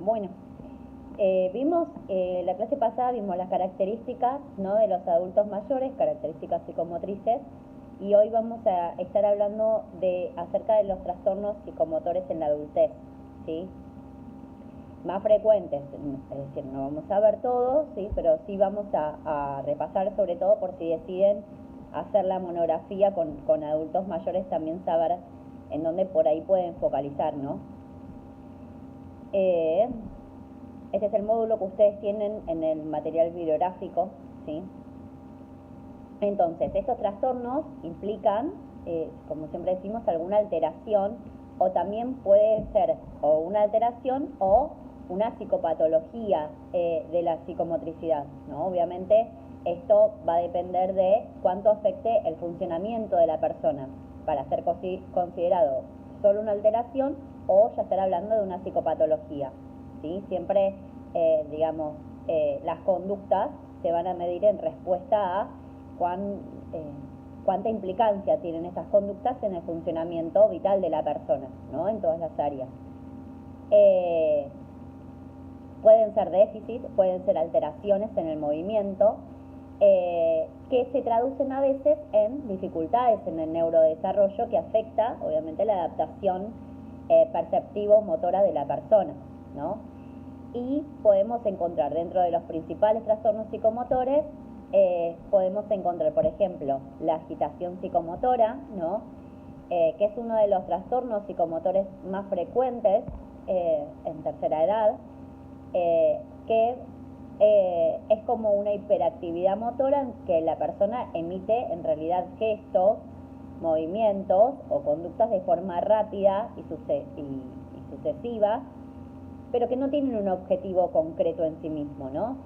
Bueno, vimos, la clase pasada vimos las características, ¿no?, de los adultos mayores, características psicomotrices, y hoy vamos a estar hablando acerca de los trastornos psicomotores en la adultez, ¿sí? Más frecuentes, es decir, no vamos a ver todos, ¿sí?, pero sí vamos a repasar, sobre todo por si deciden hacer la monografía con adultos mayores, también saber en dónde por ahí pueden focalizar, ¿no? Este es el módulo que ustedes tienen en el material bibliográfico, ¿sí? Entonces, estos trastornos implican, como siempre decimos, alguna alteración, o también puede ser o una alteración o una psicopatología de la psicomotricidad, ¿no? Obviamente, esto va a depender de cuánto afecte el funcionamiento de la persona para ser considerado solo una alteración o ya estar hablando de una psicopatología, ¿sí? Siempre, las conductas se van a medir en respuesta a cuánta implicancia tienen estas conductas en el funcionamiento vital de la persona, ¿no?, en todas las áreas. Pueden ser déficits, pueden ser alteraciones en el movimiento, que se traducen a veces en dificultades en el neurodesarrollo que afecta, obviamente, la adaptación perceptivo-motora de la persona, ¿no? Y podemos encontrar dentro de los principales trastornos psicomotores, podemos encontrar, por ejemplo, la agitación psicomotora, ¿no?, que es uno de los trastornos psicomotores más frecuentes en tercera edad, que es como una hiperactividad motora en que la persona emite en realidad gestos, movimientos o conductas de forma rápida y sucesiva, pero que no tienen un objetivo concreto en sí mismo, ¿no?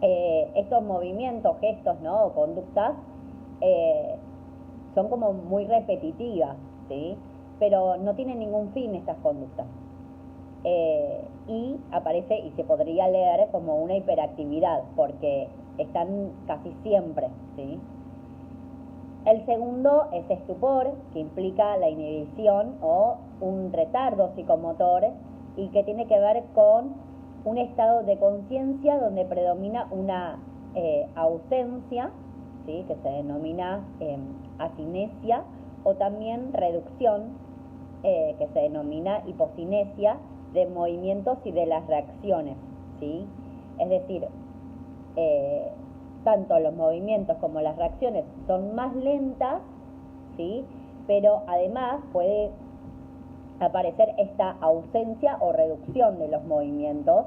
Estos movimientos, gestos, ¿no?, o conductas son como muy repetitivas, ¿sí?, pero no tienen ningún fin estas conductas. Y aparece y se podría leer como una hiperactividad porque están casi siempre, ¿sí? El segundo es estupor, que implica la inhibición o un retardo psicomotor y que tiene que ver con un estado de conciencia donde predomina una ausencia, ¿sí?, que se denomina asinesia, o también reducción, que se denomina hipocinesia, de movimientos y de las reacciones, ¿sí? Es decir, tanto los movimientos como las reacciones son más lentas, ¿sí?, pero además puede aparecer esta ausencia o reducción de los movimientos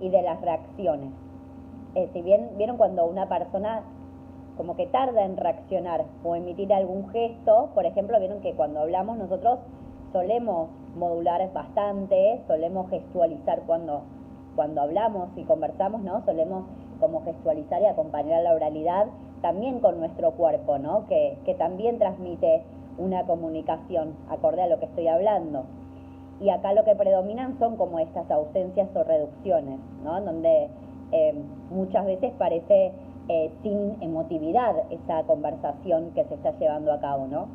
y de las reacciones. Si bien vieron cuando una persona como que tarda en reaccionar o emitir algún gesto, por ejemplo, vieron que cuando hablamos nosotros solemos modular bastante, solemos gestualizar cuando hablamos y conversamos, ¿no? Solemos como gestualizar y acompañar la oralidad también con nuestro cuerpo, ¿no?, que también transmite una comunicación acorde a lo que estoy hablando. Y acá lo que predominan son como estas ausencias o reducciones, ¿no?, en donde muchas veces parece sin emotividad esa conversación que se está llevando a cabo, ¿no?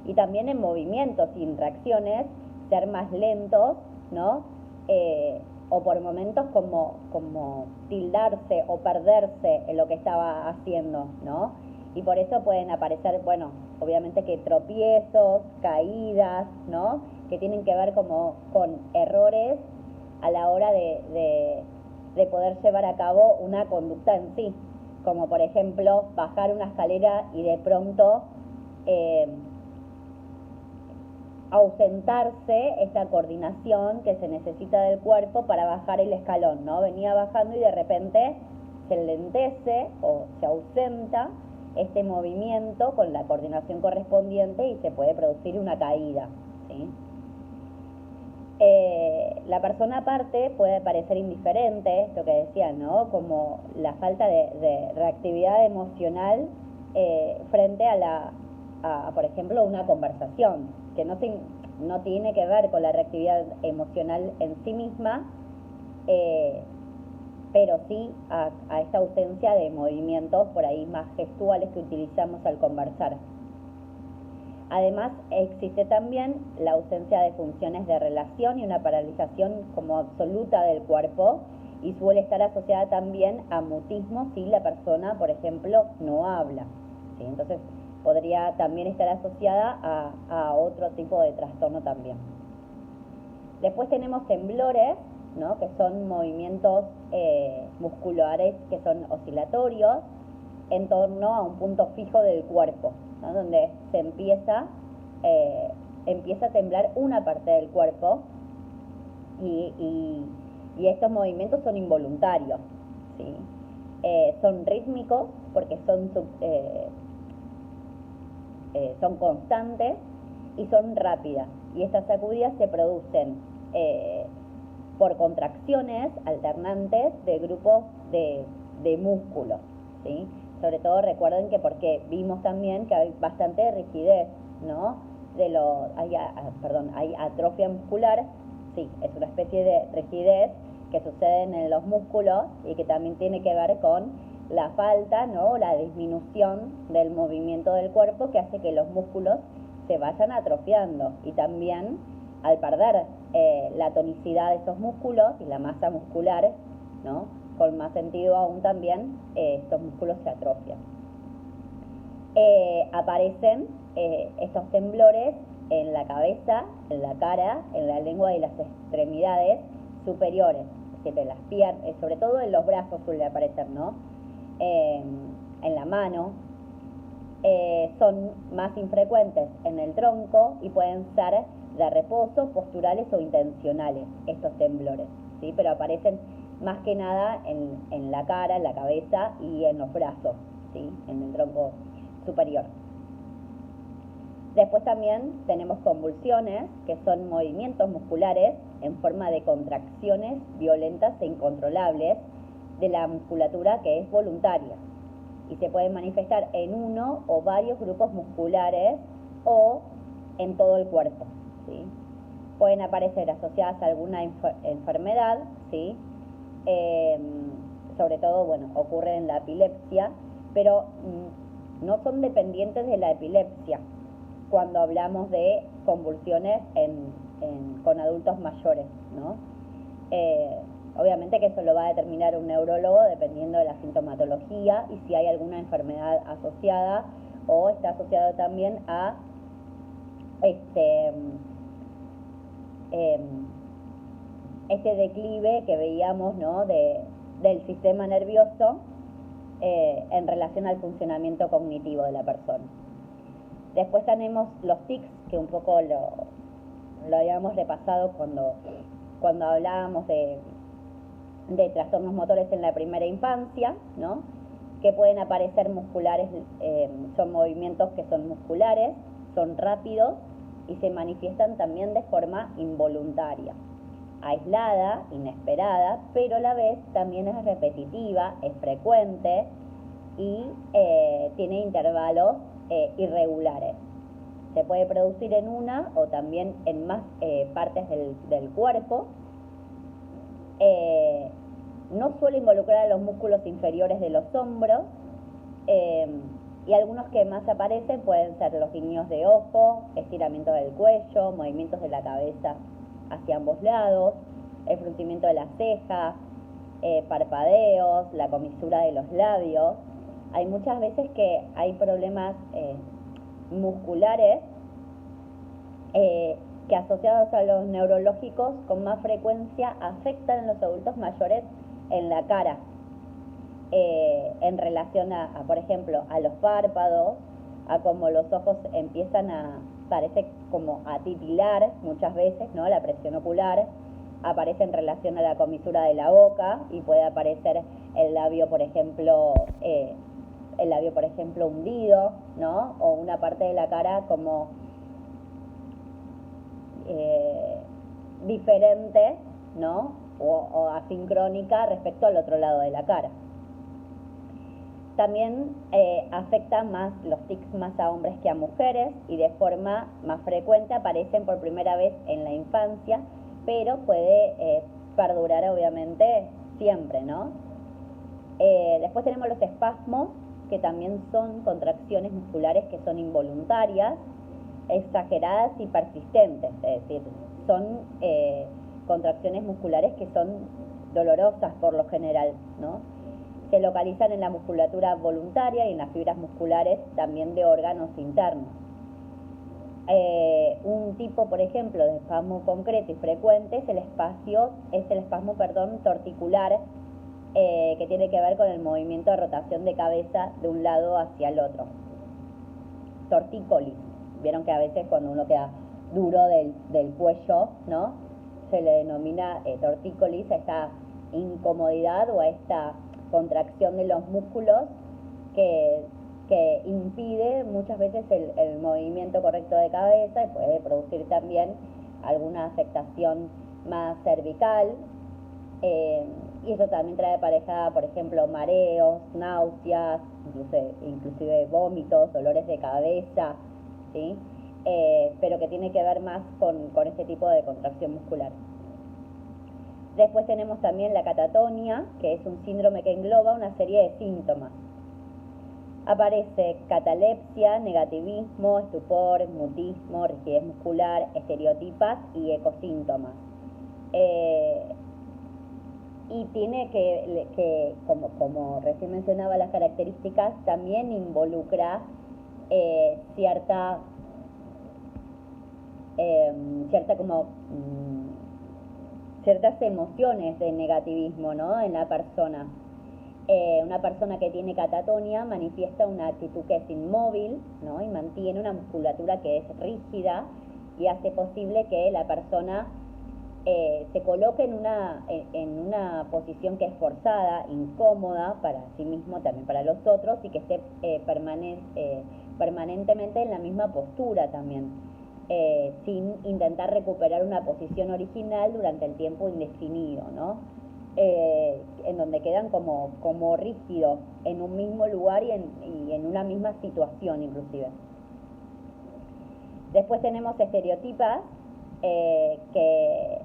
Y también en movimientos y en reacciones ser más lentos, ¿no?, o por momentos como tildarse o perderse en lo que estaba haciendo, ¿no? Y por eso pueden aparecer, bueno, obviamente que tropiezos, caídas, ¿no?, que tienen que ver como con errores a la hora de poder llevar a cabo una conducta en sí, como por ejemplo bajar una escalera y de pronto ausentarse esta coordinación que se necesita del cuerpo para bajar el escalón, ¿no? Venía bajando y de repente se enlentece o se ausenta este movimiento con la coordinación correspondiente y se puede producir una caída, ¿sí? La persona aparte puede parecer indiferente, esto que decía, ¿no?, como la falta de reactividad emocional frente a por ejemplo, una conversación, que no tiene que ver con la reactividad emocional en sí misma, pero sí a esta ausencia de movimientos por ahí más gestuales que utilizamos al conversar. Además, existe también la ausencia de funciones de relación y una paralización como absoluta del cuerpo, y suele estar asociada también a mutismo si la persona, por ejemplo, no habla, ¿sí? Entonces, podría también estar asociada a otro tipo de trastorno también. Después tenemos temblores, ¿no? Que son movimientos musculares que son oscilatorios en torno a un punto fijo del cuerpo, ¿no? Donde se empieza a temblar una parte del cuerpo y estos movimientos son involuntarios, ¿sí? Son rítmicos porque son constantes y son rápidas, y estas sacudidas se producen por contracciones alternantes de grupos de músculos, ¿sí? Sobre todo recuerden que porque vimos también que hay bastante rigidez, ¿no? Hay atrofia muscular, sí, es una especie de rigidez que sucede en los músculos y que también tiene que ver con la falta, ¿no? La disminución del movimiento del cuerpo, que hace que los músculos se vayan atrofiando, y también al perder la tonicidad de esos músculos y la masa muscular, ¿no? Con más sentido aún también estos músculos se atrofian. Aparecen estos temblores en la cabeza, en la cara, en la lengua y las extremidades superiores, es decir, de las piernas, sobre todo en los brazos suele aparecer, ¿no? En la mano. Son más infrecuentes en el tronco y pueden ser de reposo, posturales o intencionales estos temblores, ¿sí? Pero aparecen más que nada en la cara, en la cabeza y en los brazos, ¿sí? En el tronco superior. Después también tenemos convulsiones, que son movimientos musculares en forma de contracciones violentas e incontrolables de la musculatura que es voluntaria, y se pueden manifestar en uno o varios grupos musculares o en todo el cuerpo, ¿sí? Pueden aparecer asociadas a alguna enfermedad, ¿sí? Sobre todo, bueno, ocurre en la epilepsia, pero no son dependientes de la epilepsia cuando hablamos de convulsiones con adultos mayores, ¿no? Obviamente que eso lo va a determinar un neurólogo dependiendo de la sintomatología y si hay alguna enfermedad asociada, o está asociado también a este declive que veíamos, ¿no? del sistema nervioso en relación al funcionamiento cognitivo de la persona. Después tenemos los tics, que un poco lo habíamos repasado cuando hablábamos de trastornos motores en la primera infancia, ¿no? Que pueden aparecer musculares, son movimientos que son musculares, son rápidos y se manifiestan también de forma involuntaria, aislada, inesperada, pero a la vez también es repetitiva, es frecuente y tiene intervalos irregulares. Se puede producir en una o también en más partes del cuerpo. No suele involucrar a los músculos inferiores de los hombros, y algunos que más aparecen pueden ser los guiños de ojo, estiramiento del cuello, movimientos de la cabeza hacia ambos lados, el fruncimiento de las cejas, parpadeos, la comisura de los labios. Hay muchas veces que hay problemas musculares que, asociados a los neurológicos, con más frecuencia afectan en los adultos mayores en la cara, en relación por ejemplo, a los párpados, a cómo los ojos parece como a titilar muchas veces, ¿no? La presión ocular aparece en relación a la comisura de la boca, y puede aparecer el labio, por ejemplo, hundido, ¿no? O una parte de la cara como diferente, ¿no? O asincrónica respecto al otro lado de la cara. También afectan más los tics más a hombres que a mujeres, y de forma más frecuente aparecen por primera vez en la infancia, pero puede perdurar obviamente siempre, ¿no? Después tenemos los espasmos, que también son contracciones musculares que son involuntarias, exageradas y persistentes, es decir, son contracciones musculares que son dolorosas por lo general, ¿no? Se localizan en la musculatura voluntaria y en las fibras musculares también de órganos internos. Un tipo, por ejemplo, de espasmo concreto y frecuente es el espasmo torticular, que tiene que ver con el movimiento de rotación de cabeza de un lado hacia el otro. Tortícolis. Vieron que a veces cuando uno queda duro del cuello, ¿no? Se le denomina tortícolis a esta incomodidad o a esta contracción de los músculos que impide muchas veces el movimiento correcto de cabeza y puede producir también alguna afectación más cervical, y eso también trae aparejada, por ejemplo, mareos, náuseas, inclusive vómitos, dolores de cabeza, ¿sí? Pero que tiene que ver más con este tipo de contracción muscular. Después tenemos también la catatonia, que es un síndrome que engloba una serie de síntomas. Aparece catalepsia, negativismo, estupor, mutismo, rigidez muscular, estereotipas y ecosíntomas. Y tiene que como recién mencionaba las características, también involucra ciertas emociones de negativismo, ¿no? En la persona. Una persona que tiene catatonia manifiesta una actitud que es inmóvil, ¿no? Y mantiene una musculatura que es rígida y hace posible que la persona se coloque en una posición que es forzada, incómoda para sí mismo, también para los otros, y que esté permanentemente en la misma postura también, sin intentar recuperar una posición original durante el tiempo indefinido, ¿no? En donde quedan como rígidos en un mismo lugar y en una misma situación inclusive. Después tenemos estereotipas, que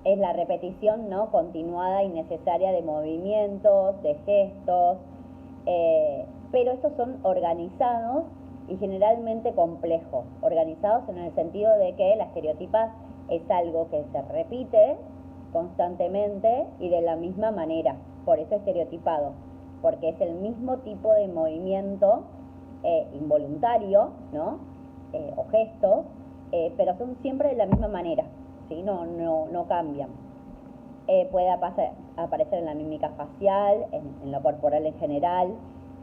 es la repetición, ¿no?, continuada y necesaria de movimientos, de gestos, pero estos son organizados y generalmente complejos. Organizados en el sentido de que la estereotipa es algo que se repite constantemente y de la misma manera, por eso estereotipado, porque es el mismo tipo de movimiento involuntario, ¿no? O gestos, pero son siempre de la misma manera, ¿sí? No cambian. Puede aparecer en la mímica facial, en lo corporal en general.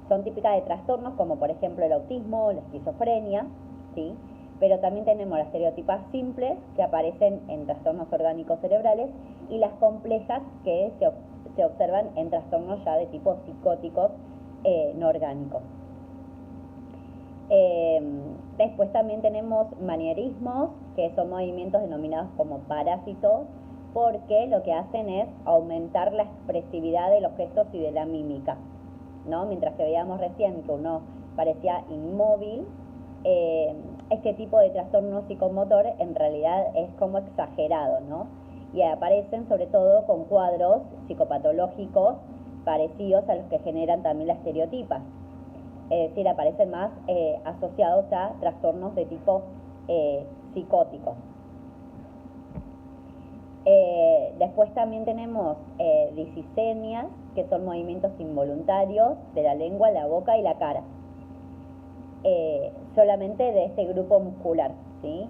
Son típicas de trastornos como por ejemplo el autismo, la esquizofrenia, ¿sí? Pero también tenemos las estereotipas simples que aparecen en trastornos orgánicos cerebrales y las complejas que se observan en trastornos ya de tipo psicóticos no orgánicos. Después también tenemos manierismos, que son movimientos denominados como parásitos, porque lo que hacen es aumentar la expresividad de los gestos y de la mímica, ¿no? Mientras que veíamos recién que uno parecía inmóvil, este tipo de trastorno psicomotor en realidad es como exagerado, ¿no? Y aparecen sobre todo con cuadros psicopatológicos parecidos a los que generan también las estereotipas. Es decir, aparecen más asociados a trastornos de tipo psicótico. Después también tenemos disicenias, que son movimientos involuntarios de la lengua, la boca y la cara, solamente de este grupo muscular, ¿sí?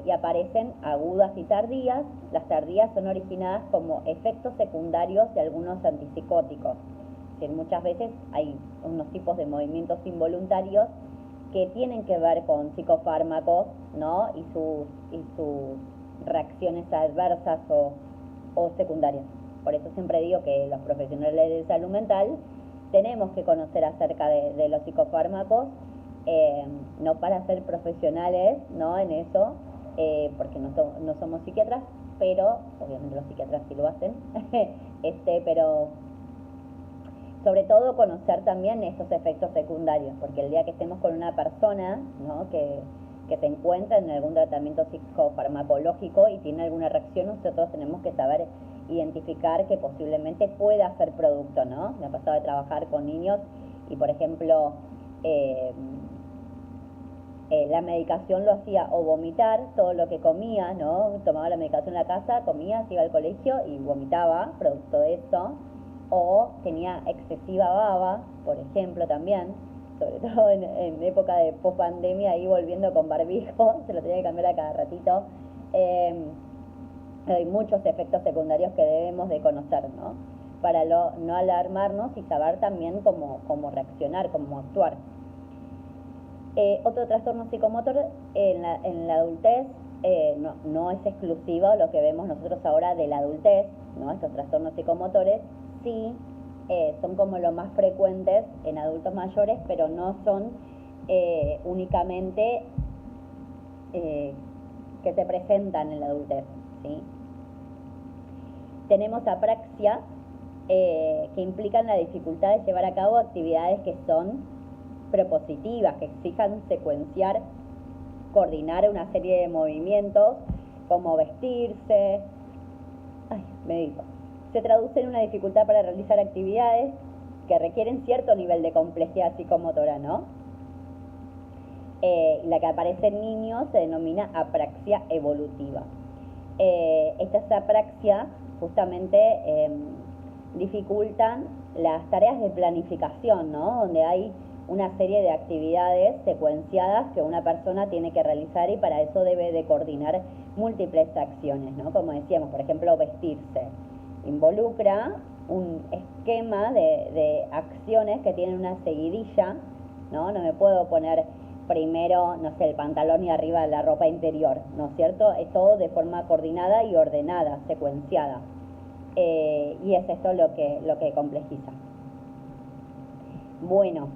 Y aparecen agudas y tardías. Las tardías son originadas como efectos secundarios de algunos antipsicóticos. Es decir, muchas veces hay unos tipos de movimientos involuntarios que tienen que ver con psicofármacos, ¿no? Y sus reacciones adversas o secundarias. Por eso siempre digo que los profesionales de salud mental tenemos que conocer acerca de los psicofármacos, no para ser profesionales, ¿no?, en eso, porque no somos psiquiatras, pero obviamente los psiquiatras sí lo hacen, pero sobre todo conocer también esos efectos secundarios, porque el día que estemos con una persona, ¿no?, que se encuentra en algún tratamiento psicofarmacológico y tiene alguna reacción, nosotros tenemos que saber identificar que posiblemente pueda ser producto, ¿no? Me ha pasado de trabajar con niños y, por ejemplo, La medicación lo hacía o vomitar todo lo que comía, ¿no? Tomaba la medicación en la casa, comía, se iba al colegio y vomitaba producto de eso. O tenía excesiva baba, por ejemplo, también, sobre todo en época de post-pandemia, ahí volviendo con barbijo, se lo tenía que cambiar a cada ratito. Hay muchos efectos secundarios que debemos de conocer, ¿no? Para no alarmarnos y saber también cómo reaccionar, cómo actuar. Otro trastorno psicomotor en la adultez no es exclusivo lo que vemos nosotros ahora de la adultez, ¿no? Estos trastornos psicomotores sí son como los más frecuentes en adultos mayores, pero no son únicamente que se presentan en la adultez, ¿sí? Tenemos apraxia, que implican la dificultad de llevar a cabo actividades que son propositivas, que exijan secuenciar, coordinar una serie de movimientos, como vestirse. Se traduce en una dificultad para realizar actividades que requieren cierto nivel de complejidad psicomotora, ¿no? La que aparece en niños se denomina apraxia evolutiva. Estas apraxias justamente dificultan las tareas de planificación, ¿no? Donde hay una serie de actividades secuenciadas que una persona tiene que realizar y para eso debe de coordinar múltiples acciones, ¿no? Como decíamos, por ejemplo, vestirse. Involucra un esquema de acciones que tienen una seguidilla, ¿no? No me puedo poner primero, no sé, el pantalón y arriba la ropa interior, ¿no es cierto? Es todo de forma coordinada y ordenada, secuenciada. Y es esto lo que complejiza. Bueno,